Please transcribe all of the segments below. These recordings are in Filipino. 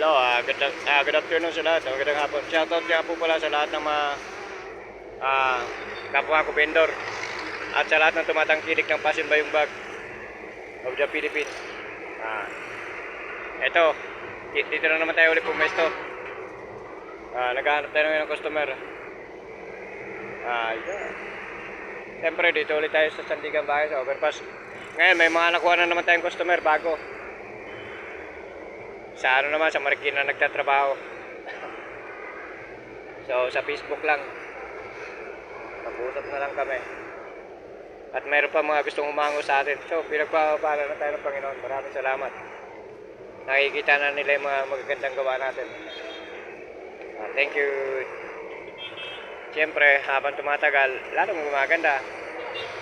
Hello, good afternoon sa lahat. Magandang hapon. Shoutout nga po pala sa lahat ng mga kapwa ko vendor at sa lahat ng tumatangkilik ng Passion Bayong Bag of the Philippines. Ito, dito na naman tayo ulit pumesto. Naghahanap tayo ng customer. Yeah. Siyempre, dito ulit tayo sa Sandigan Bahay sa overpass. Ngayon, may mga nakuha na naman tayong customer bago. Sa ano naman, sa Marikina nagtatrabaho. So, sa Facebook lang. Mag-usap na lang kami. At mayroon pa mga gustong umango sa atin. So, pinagpapala na tayo ng Panginoon. Maraming salamat. Nakikita na nila yung mga magagandang gawa natin. Thank you. Siyempre, habang tumatagal, lalong gumaganda.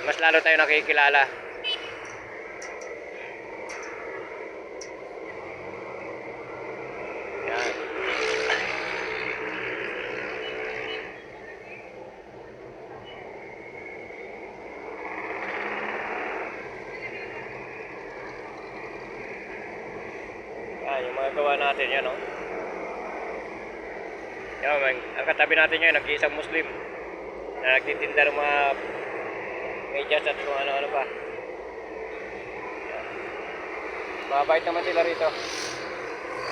Mas lalo tayo nakikilala. Yan. Yung mga gawa natin yan, no? Yan, ang katabi natin yan, nag-iisang Muslim na nagtitinda ng mga medyas at kung ano-ano pa. Yan. Mabait naman sila rito.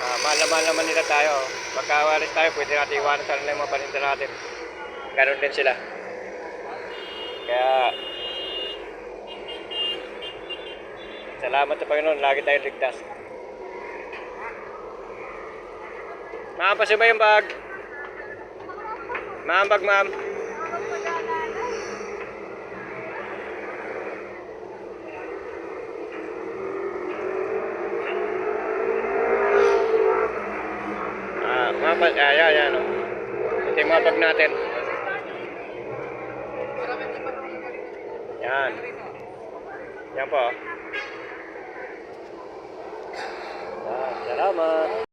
Mahal naman nila tayo. Pagkawalis tayo, pwede natin iwanan sa nila yung mga paninda natin. Ganon din sila. Kaya salamat sa Panginoon, lagi tayong ligtas. Ma'am, pasiba yung bag. Ma'am, bag ma'am. Yan. Ito yung mga bag natin. Yan. Yan po. Salamat.